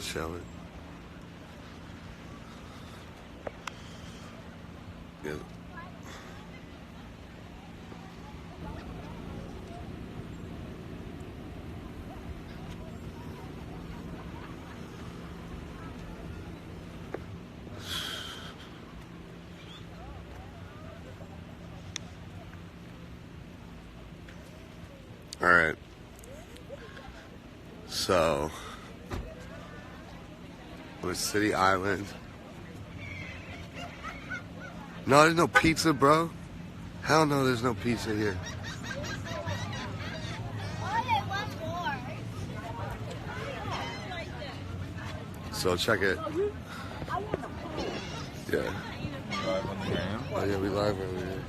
Show it. Yeah. All right. So, we're City Island. No, there's no pizza, bro. Hell no, there's no pizza here. So check it. Yeah. Live on the gram. Oh yeah, we live over here.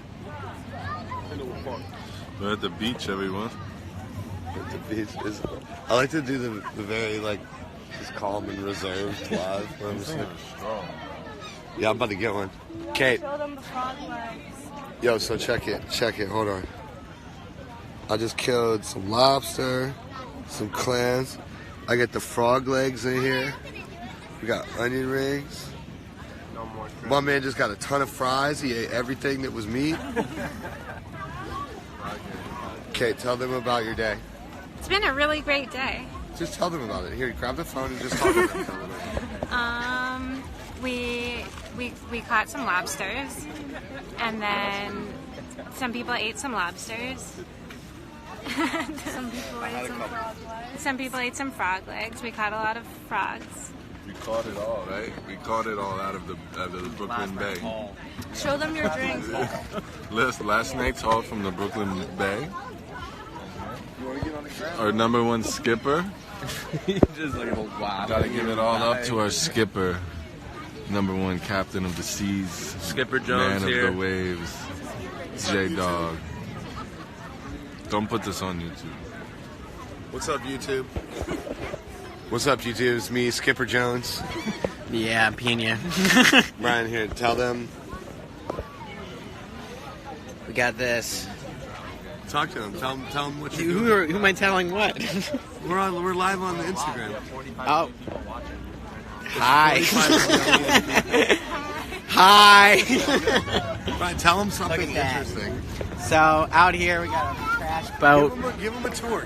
We're at the beach, everyone. At the beach. I like to do the very like just calm and reserved live. When I'm just like, yeah, I'm about to get one. Kate. Show them the frog legs. Yo, so check it. Hold on. I just killed some lobster, some clams. I got the frog legs in here. We got onion rings. My man just got a ton of fries. He ate everything that was meat. Okay, tell them about your day. It's been a really great day. Just tell them about it. Here, grab the phone and just talk to them. We caught some lobsters, and then some people ate some lobsters. Some people ate some frog legs. We caught a lot of frogs. We caught it all, right? We caught it all out of the Brooklyn Bay. Show them your drinks. Last night's haul from the Brooklyn Bay. Our number one skipper. Just like, wow. Gotta give it all up to our skipper. Number one captain of the seas. Skipper Jones man here. of the waves. J-Dog. Don't put this on YouTube. What's up, YouTube? What's up, YouTube? It's me, Skipper Jones. Yeah, Pina. Brian here. Tell them. We got this. Talk to them. Tell them what you Who am I telling what? We're live on the Instagram. Oh. Hi. Hi. Brian, tell them something interesting. So out here we got a trash boat. Give them a tour.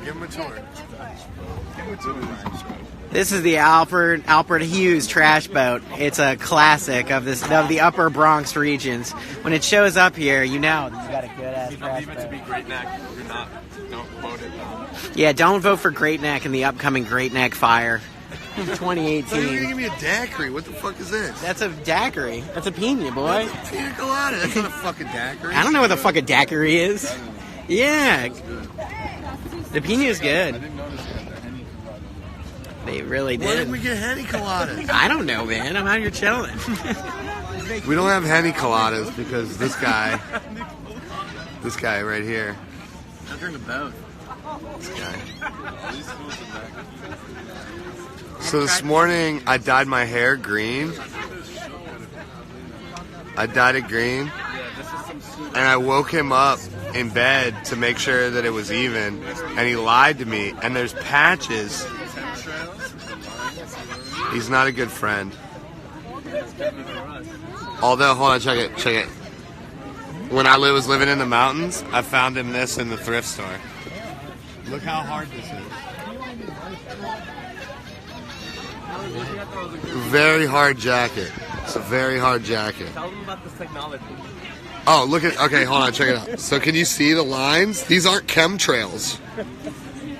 This is the Alfred Hughes trash boat. It's a classic of the Upper Bronx regions. When it shows up here, you know that you got a good ass trash boat. To be Great Neck, don't vote it down. Yeah, don't vote for Great Neck in the upcoming Great Neck fire. You're 2018. gonna give me a daiquiri. What the fuck is this? That's a daiquiri. That's a pina, boy. That's a pina colada. That's not a fucking daiquiri. I don't know what the fuck a daiquiri is. Yeah. The pina is good. They really Why did. didn't we get Henny coladas? I don't know, man. I'm out here chilling. We don't have Henny coladas because this guy right here. I'm drinking both. This guy. So this morning I dyed my hair green. I dyed it green. And I woke him up in bed to make sure that it was even. And he lied to me. And there's patches. He's not a good friend. Although, hold on, check it. When I was living in the mountains, I found him this in the thrift store. Look how hard this is. Very hard jacket. It's a very hard jacket. Tell them about this technology. Oh, look at, okay, hold on, check it out. So can you see the lines? These aren't chemtrails.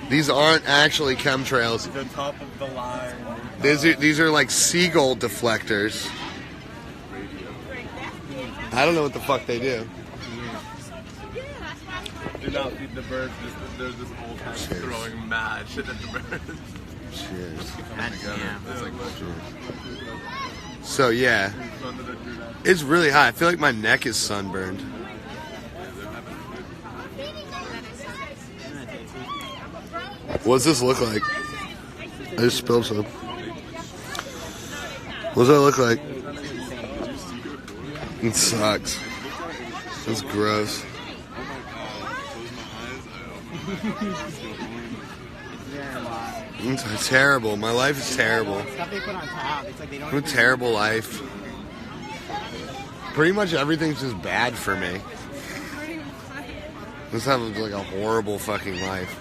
These aren't actually chemtrails. The top of the line. These are like Seagull deflectors. I don't know what the fuck they do. Do not feed the birds. There's this old man throwing mad shit at the birds. Cheers. Goddamn. So yeah, it's really hot. I feel like my neck is sunburned. What does this look like? I just spilled some. What does that look like? It sucks. It's gross. It's terrible. My life is terrible. Stuff they put on top. It's like they don't. A terrible life. Pretty much everything's just bad for me. This having like a horrible fucking life.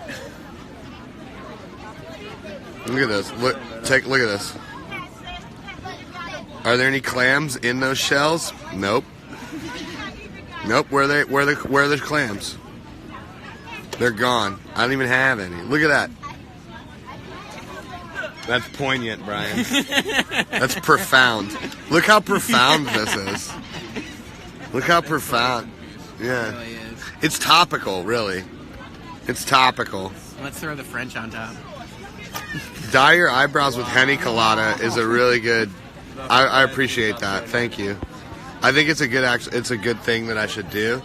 Look at this. Look at this. Are there any clams in those shells? Nope. Nope. Where are the clams? They're gone. I don't even have any. Look at that. That's poignant, Brian. That's profound. Look how profound this is. Look how profound. Yeah. It really is. It's topical, really. It's topical. Let's throw the French on top. Dye your eyebrows with Henny Colada is a really good. I appreciate that. Thank you. I think it's a good thing that I should do.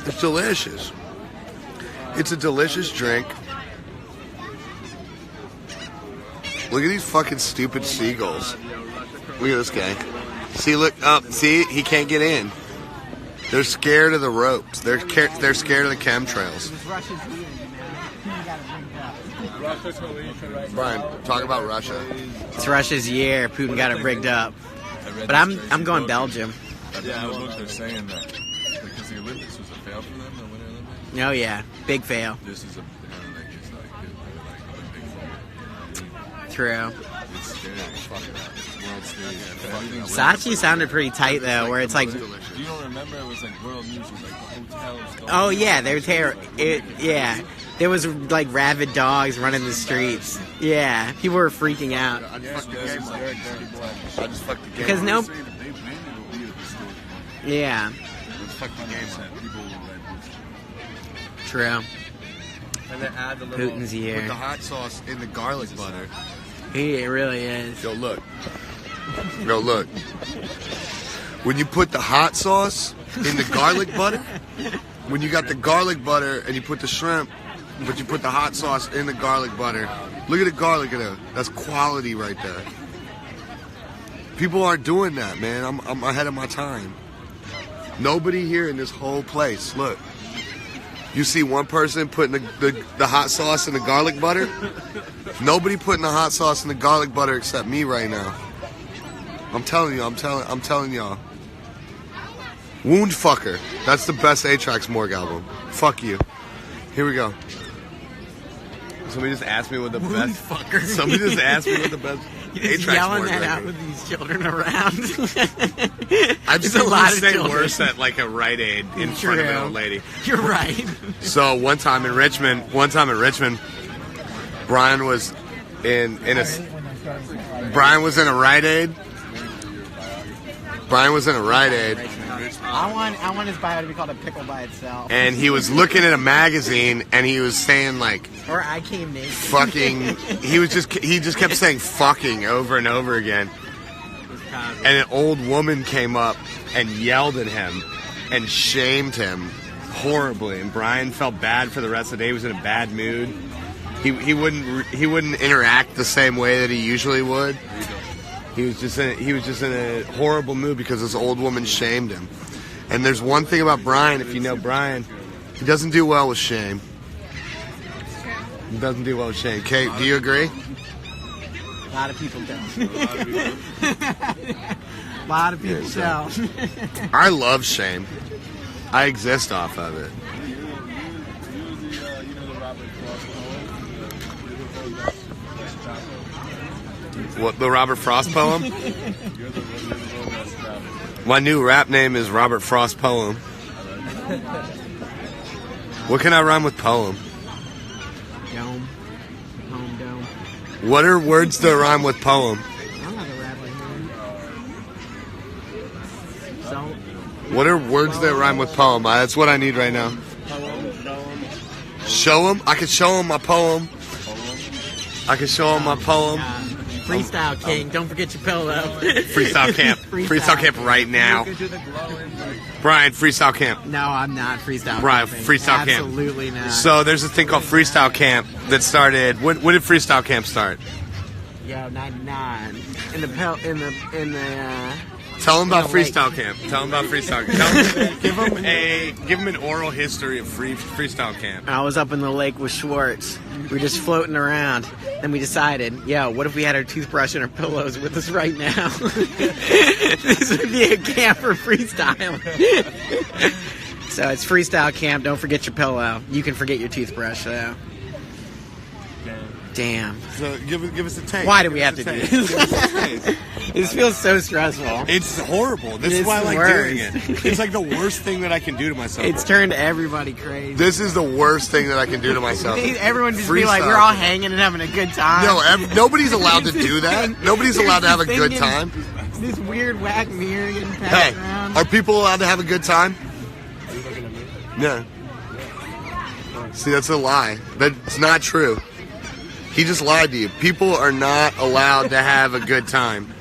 It's delicious. It's a delicious drink. Look at these fucking stupid seagulls. Look at this guy. See, look up. See, he can't get in. They're scared of the ropes. They're scared of the chemtrails. Brian, talk about Russia. It's Russia's year. Putin got it rigged up. But I'm going Belgium. Yeah, I was they're saying that because the Olympics was a fail for them, the Winter Olympics. Oh yeah, big fail. This is a True. it's scary. Saatchi sounded pretty tight though, where it's like, You don't remember it was like world news, it was like hotels. oh yeah, they're yeah. There was like rabid dogs running the streets. Yeah, people were freaking out. I just fucked the game. Because no, They blamed it on weed at the store. yeah, Let's fuck the game. People were like, true. And then add the little. Putin's Put year. the hot sauce in the garlic butter. It really is. Yo, look. Yo, look. When you put the hot sauce in the garlic butter, when you got the garlic butter and you put the shrimp, but you put the hot sauce in the garlic butter. Look at the garlic in there. That's quality right there. People aren't doing that, man. I'm ahead of my time. Nobody here in this whole place. Look. You see one person putting the hot sauce in the garlic butter? Nobody putting the hot sauce in the garlic butter except me right now. I'm telling you, I'm telling y'all. Wound Fucker. That's the best A-Trax Morgue album. Fuck you. Here we go. Somebody just asked me what the Wound best. fucker. Somebody just asked me what the best You're just A-Trax yelling Morgue that out record. with these children around. I've just There's a lot of say children. worse at like a Rite Aid in front of an True. old lady. You're right. So one time in Richmond, Brian was in a Rite Aid. Brian was in a Rite Aid, I want his bio to be called a pickle by itself. and he was looking at a magazine, and he was saying like Or I came naked. fucking. He just kept saying fucking over and over again. And an old woman came up and yelled at him and shamed him horribly, and Brian felt bad for the rest of the day. He was in a bad mood. He wouldn't interact the same way that he usually would. He was just in a horrible mood because this old woman shamed him. And there's one thing about Brian, if you know Brian, he doesn't do well with shame. He doesn't do well with shame. Kate, do you agree? A lot of people don't. A lot of people don't. I love shame. I exist off of it. What, the Robert Frost poem? My new rap name is Robert Frost Poem. What can I rhyme with poem? Dome. Home dome. What are words that rhyme with poem? I'm not a rapper here. So, What are words that rhyme with poem? That's what I need right now. Show them? I can show them my poem. I can show them my poem. Freestyle King. Don't forget your pillow. Freestyle Camp. Freestyle Camp right now. Brian, Freestyle Camp. No, I'm not freestyle. Brian, camping. Freestyle Camp. Absolutely not. So there's this thing called Freestyle Camp that started. When did Freestyle Camp start? Yo, 99. In the Tell them about In the lake. Freestyle Camp. Tell them about Freestyle Camp. Give them an oral history of Freestyle Camp. I was up in the lake with Schwartz. We were just floating around. Then we decided, what if we had our toothbrush and our pillows with us right now? This would be a camp for freestyle. So it's Freestyle Camp. Don't forget your pillow. You can forget your toothbrush, though. Damn. So give us a taste. Why do we have to do this? This feels so stressful. It's horrible. This is It's why I like worse. doing it. It's like the worst thing that I can do to myself. It's turned everybody crazy. This is the worst thing that I can do to myself. Everyone just be like, Freestyle. we're all hanging and having a good time. No, nobody's allowed to do that. Nobody's allowed to have a good time. This weird whack mirror getting passed Hey, around. are people allowed to have a good time? Yeah. See, that's a lie. That's not true. He just lied to you. People are not allowed to have a good time.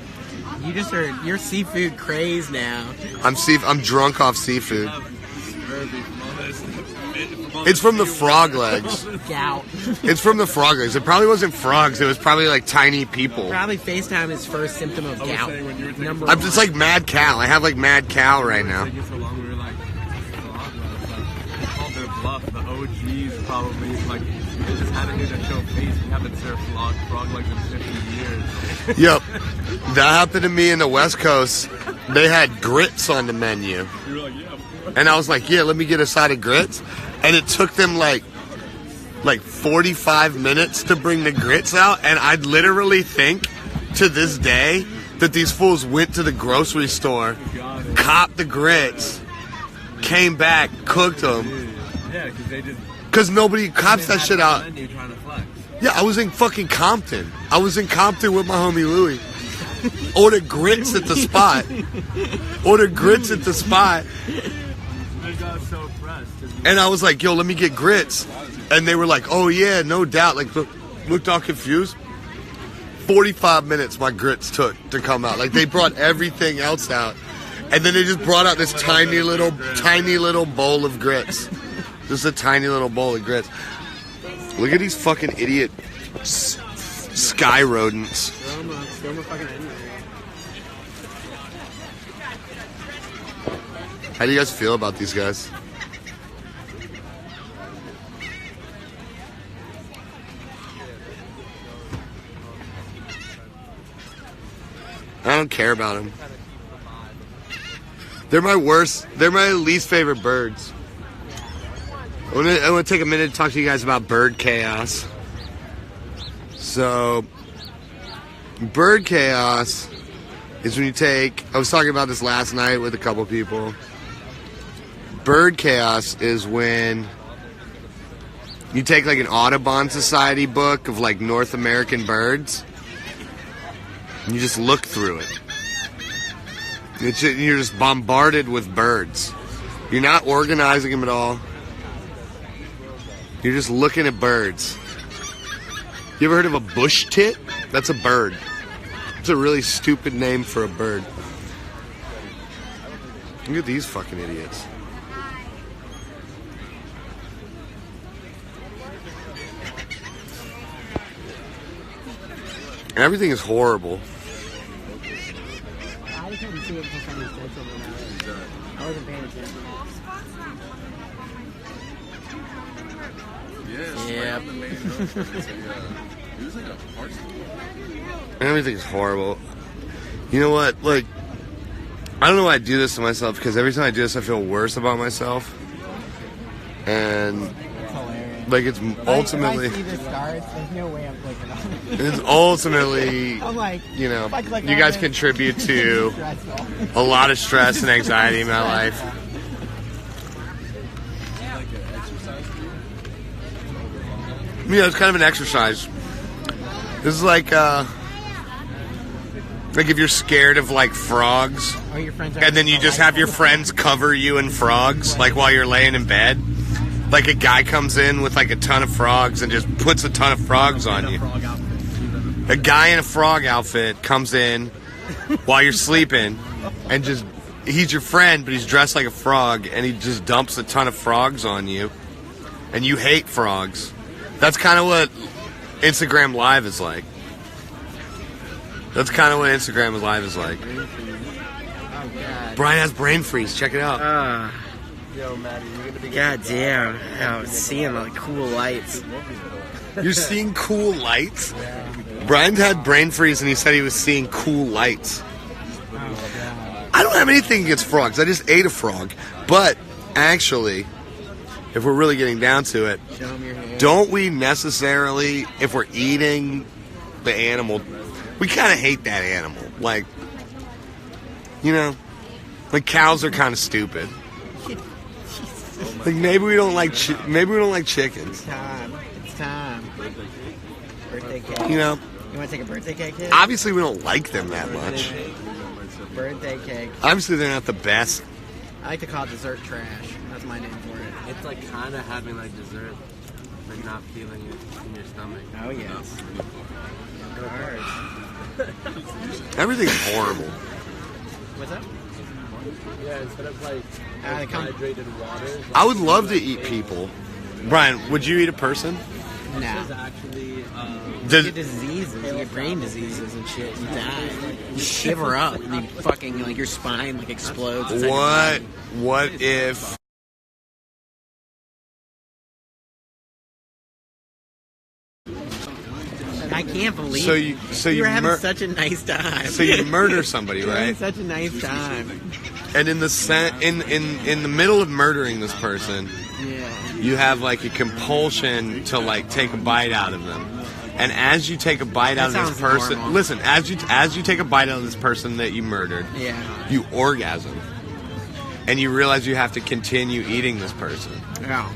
You just are, you're seafood crazed now. I'm drunk off seafood. It's from the frog legs. Gout. It's from the frog legs. It probably wasn't frogs. It was probably like tiny people. Probably FaceTime is first symptom of gout. Number I'm just like mad cow. I have like mad cow right now. So long we were like, we called their bluff. The OGs probably like they just had to do their show face. We haven't served frog legs in 50 years. Yep. That happened to me in the West Coast. They had grits on the menu. We were like, yeah. And I was like, yeah, let me get a side of grits. And it took them like 45 minutes to bring the grits out. And I literally think to this day that these fools went to the grocery store, copped the grits, came back, cooked them. Yeah, because they just Because nobody cops that shit out. trying to flex. Yeah, I was in fucking Compton. I was in Compton with my homie Louie. Ordered grits at the spot. Ordered grits at the spot. They got so pressed. And I was like, yo, let me get grits. And they were like, oh yeah, no doubt. Like, looked all confused. 45 minutes my grits took to come out. Like, they brought everything else out. And then they just brought out this tiny little bowl of grits. Just a tiny little bowl of grits. Look at these fucking idiot sky rodents. How do you guys feel about these guys? I don't care about them. They're my least favorite birds. I want to take a minute to talk to you guys about bird chaos. So, bird chaos is when you take... I was talking about this last night with a couple people. Bird chaos is when you take like an Audubon Society book of like North American birds and you just look through it. You're just bombarded with birds. You're not organizing them at all. You're just looking at birds. You ever heard of a bush tit? That's a bird. It's a really stupid name for a bird. Look at these fucking idiots. Everything is horrible. I just didn't see it until somebody said something about it. I wasn't paying attention. Yep. Everything's horrible. You know what? Like, I don't know why I do this to myself, because every time I do this, I feel worse about myself. And, like, it's ultimately... If I see the stars, there's no way I'm clicking on it. It's ultimately, I'm like, you know, if I click you on guys it, contribute to stressful. a lot of stress and anxiety in my life. Yeah, it's kind of an exercise. This is like if you're scared of like frogs, Oh, your friends are and then you just have your friends cover you in frogs, like while you're laying in bed. Like a guy comes in with like a ton of frogs and just puts a ton of frogs on you. A guy in a frog outfit comes in while you're sleeping and just, he's your friend, but he's dressed like a frog, and he just dumps a ton of frogs on you. And you hate frogs. That's kind of what Instagram Live is like. That's kind of what Instagram Live is like. Brian has brain freeze. Check it out. Yo, Maddie, you're gonna be. God damn. I was seeing like cool lights. You're seeing cool lights? Brian had brain freeze and he said he was seeing cool lights. I don't have anything against frogs. I just ate a frog. But actually, if we're really getting down to it, Show 'em your hand. don't we necessarily, if we're eating the animal, we kind of hate that animal. Like, you know, like cows are kind of stupid. Like maybe we don't like chickens. It's time. Birthday cake. You know, You want to take a birthday cake hit? obviously we don't like them that much. Birthday cake. Obviously they're not the best. I like to call it dessert trash. That's my name for it. It's like kind of having like dessert, but not feeling it in your stomach. Oh, yes. Cars. Everything's horrible. What's up? Yeah, instead of like they come- hydrated water, I would love to eat people. Brian, would you eat a person? this No. is actually You Does, get diseases, you get brain diseases and shit. You die. You shiver up and you fucking, like, your spine, like, explodes. inside your body. what if I can't believe So you were having mur- such a nice time. so you murder somebody, You're having right? such a nice time. And in the middle of murdering this person, Yeah. you have like a compulsion to like take a bite out of them. And as you take a bite out of That this sounds person, normal. listen, as you take a bite out of this person that you murdered, Yeah. you orgasm. And you realize you have to continue eating this person. Yeah.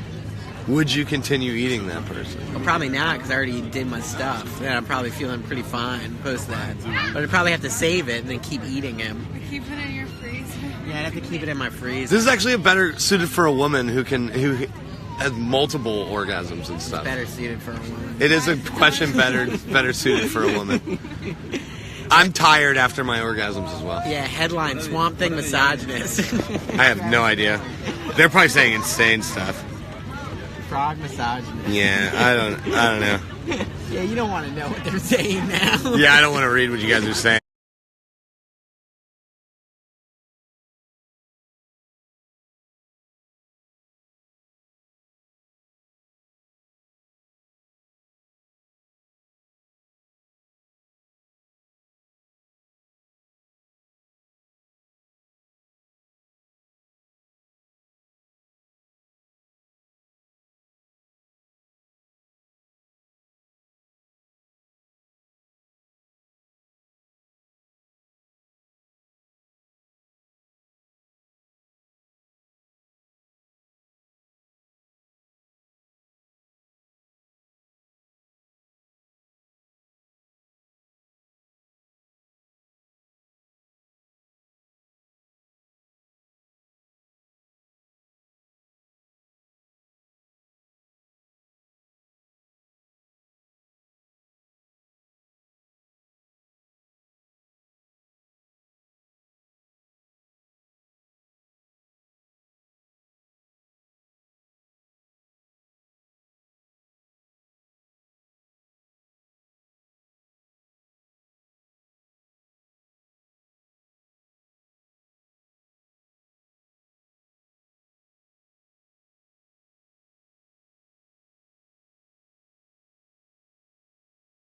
Would you continue eating that person? Well, probably not, because I already did my stuff. And I'm probably feeling pretty fine post that. But I'd probably have to save it and then keep eating him. Keep it in your freezer. Yeah, I'd have to keep it in my freezer. This is actually a better suited for a woman who has multiple orgasms and stuff. Better suited for a woman. It is a question better suited for a woman. I'm tired after my orgasms as well. Yeah, headline, Swamp Thing misogynist. I have no idea. They're probably saying insane stuff. Frog misogynist. Yeah, I don't know. Yeah, you don't want to know what they're saying now. Yeah, I don't want to read what you guys are saying.